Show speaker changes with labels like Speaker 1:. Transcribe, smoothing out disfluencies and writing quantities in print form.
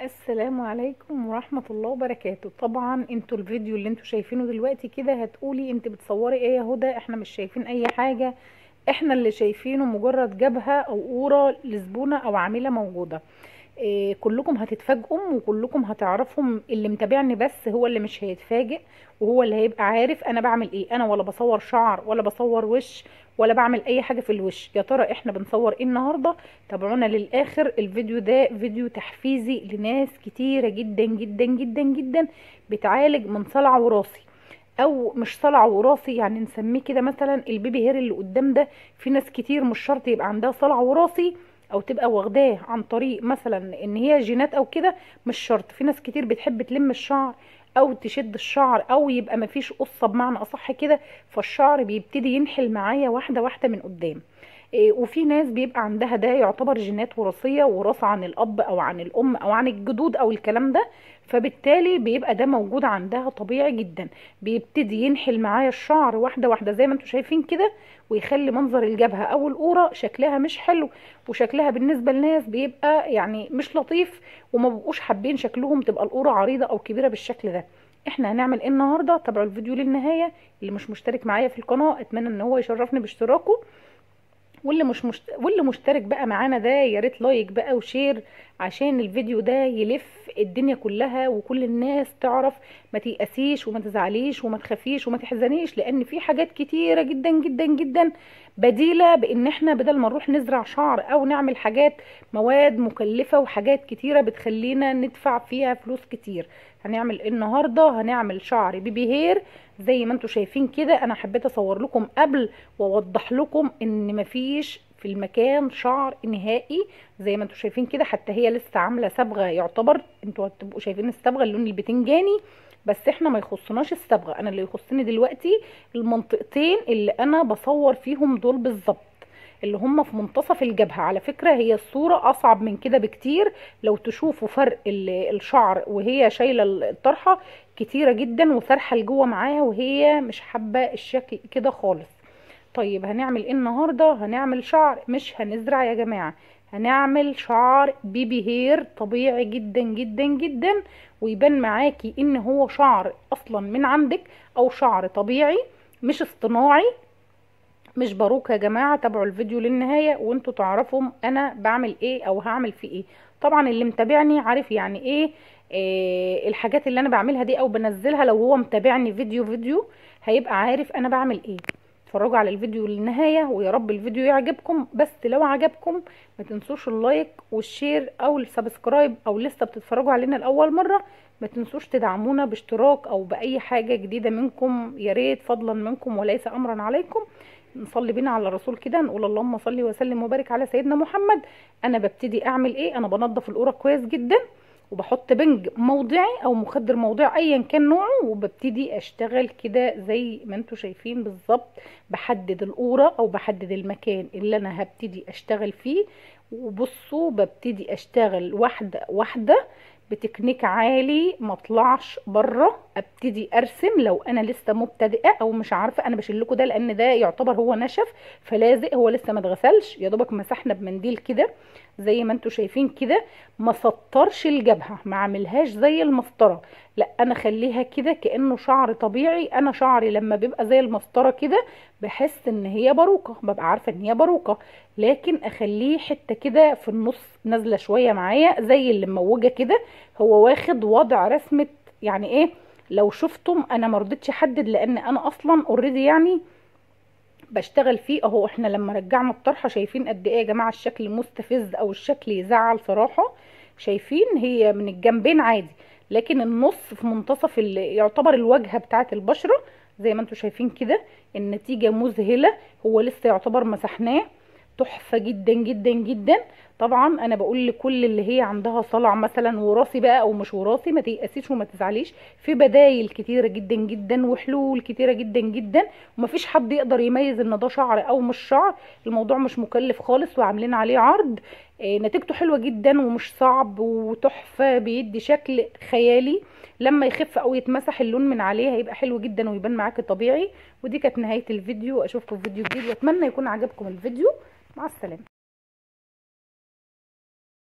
Speaker 1: السلام عليكم ورحمة الله وبركاته. طبعا انتوا الفيديو اللي انتوا شايفينه دلوقتي كده هتقولي انت بتصوري ايه يا هدى؟ احنا مش شايفين اي حاجة، احنا اللي شايفينه مجرد جبهة او قورة لزبونة او عاملة موجودة. إيه، كلكم هتتفاجئوا وكلكم هتعرفهم. اللي متابعني بس هو اللي مش هيتفاجئ، وهو اللي هيبقى عارف انا بعمل ايه. انا ولا بصور شعر ولا بصور وش ولا بعمل اي حاجة في الوش. يا ترى احنا بنصور ايه النهاردة؟ تابعونا للاخر. الفيديو ده فيديو تحفيزي لناس كتيرة جدا جدا جدا جدا بتعالج من صلع وراثي، او مش صلع وراثي، يعني نسميه كده مثلا البيبي هير اللي قدام ده. في ناس كتير مش شرط يبقى عندها صلع وراثي او تبقى واخداه عن طريق مثلا ان هي جينات او كده، مش شرط. في ناس كتير بتحب تلم الشعر او تشد الشعر او يبقى مفيش قصة بمعنى اصح كده، فالشعر بيبتدي ينحل معايا واحدة واحدة من قدام. وفي ناس بيبقى عندها ده يعتبر جينات وراثية، وراثة عن الأب أو عن الأم أو عن الجدود أو الكلام ده، فبالتالي بيبقى ده موجود عندها طبيعي جدا. بيبتدي ينحل معايا الشعر واحدة واحدة زي ما انتوا شايفين كده، ويخلي منظر الجبهة أو القورة شكلها مش حلو، وشكلها بالنسبة للناس بيبقى يعني مش لطيف، وما بيبقوش حابين شكلهم تبقى القورة عريضة أو كبيرة بالشكل ده. احنا هنعمل ايه النهارده؟ تابعوا الفيديو للنهاية. اللي مش مشترك معايا في القناة اتمنى ان هو يشرفني باشتراكه، واللي مشترك بقى معانا ده يا ريت لايك بقى وشير، عشان الفيديو ده يلف الدنيا كلها وكل الناس تعرف. ما تيأسيش وما تزعليش وما تخافيش وما تحزنيش، لان في حاجات كتيرة جدا جدا جدا بديلة، بان احنا بدل ما نروح نزرع شعر او نعمل حاجات مواد مكلفة وحاجات كتيرة بتخلينا ندفع فيها فلوس كتير. هنعمل إيه النهاردة؟ هنعمل شعر بيبي هير زي ما انتوا شايفين كده. انا حبيت اصور لكم قبل واوضح لكم ان مفيش في المكان شعر نهائي زي ما انتوا شايفين كده. حتى هي لسه عامله صبغه، يعتبر انتوا هتبقوا شايفين الصبغه اللون البتنجاني، بس احنا ما يخصناش الصبغه. انا اللي يخصني دلوقتي المنطقتين اللي انا بصور فيهم دول بالظبط، اللي هم في منتصف الجبهه. على فكره هي الصوره اصعب من كده بكتير، لو تشوفوا فرق الشعر وهي شايله الطرحه كتيره جدا وسارحه لجوه معاها، وهي مش حابه الشكل كده خالص. طيب هنعمل ايه النهارده؟ هنعمل شعر، مش هنزرع يا جماعه، هنعمل شعر بيبي هير طبيعي جدا جدا جدا، ويبان معاكي ان هو شعر اصلا من عندك او شعر طبيعي مش اصطناعي، مش باروكة. يا جماعة تابعوا الفيديو للنهاية وانتوا تعرفوا انا بعمل ايه او هعمل فيه ايه. طبعا اللي متابعني عارف يعني ايه الحاجات اللي انا بعملها دي او بنزلها. لو هو متابعني فيديو فيديو هيبقى عارف انا بعمل ايه. اتفرجوا على الفيديو للنهاية ويا رب الفيديو يعجبكم. بس لو عجبكم ما تنسوش اللايك والشير او السبسكرايب، او لسه بتتفرجوا علينا لاول مرة ما تنسوش تدعمونا باشتراك او باي حاجة جديدة منكم، يا ريت فضلا منكم وليس امرا عليكم. نصلي بينا على الرسول كده، نقول اللهم صل وسلم وبارك على سيدنا محمد. انا ببتدي اعمل ايه؟ انا بنضف القوره كويس جدا، وبحط بنج موضعي او مخدر موضعي ايا كان نوعه، وببتدي اشتغل كده زي ما انتوا شايفين بالظبط. بحدد القوره او بحدد المكان اللي انا هبتدي اشتغل فيه، وبصوا ببتدي اشتغل واحده واحده بتكنيك عالي، ما اطلعش بره. ابتدي ارسم لو انا لسه مبتدئه او مش عارفه. انا بشيلكوا ده لان ده يعتبر هو نشف فلازق، هو لسه ما اتغسلش، يا دوبك مسحنا بمنديل كده زي ما انتوا شايفين كده. ما سطرش الجبهه، ما عملهاش زي المسطره، لا انا خليها كده كانه شعر طبيعي. انا شعري لما بيبقى زي المسطره كده بحس ان هي باروكه، ببقى عارفه ان هي باروكه، لكن اخليه حته كده في النص نازله شويه معايا زي اللي موجه كده. هو واخد وضع رسمه، يعني ايه؟ لو شفتم انا مرضتش احدد لان انا اصلا اوريدي يعني بشتغل فيه اهو. احنا لما رجعنا الطرحه شايفين قد ايه يا جماعه الشكل مستفز او الشكل يزعل صراحه. شايفين هي من الجنبين عادي، لكن النص في منتصف يعتبر الواجهه بتاعه البشره زي ما انتم شايفين كده. النتيجه مذهله، هو لسه يعتبر مسحناه. تحفه جدا جدا جدا. طبعا انا بقول لكل اللي هي عندها صلع مثلا وراثي بقى او مش وراثي، ما تيأسيش وما تزعليش، في بدايل كتيره جدا جدا وحلول كتيره جدا جدا، ومفيش حد يقدر يميز ان ده شعر او مش شعر. الموضوع مش مكلف خالص وعاملين عليه عرض. نتيجته حلوه جدا ومش صعب وتحفه، بيدي شكل خيالي. لما يخف او يتمسح اللون من عليه هيبقى حلو جدا ويبان معاكي طبيعي. ودي كانت نهايه الفيديو، اشوفكم في فيديو جديد واتمنى يكون عجبكم الفيديو. مع السلامه.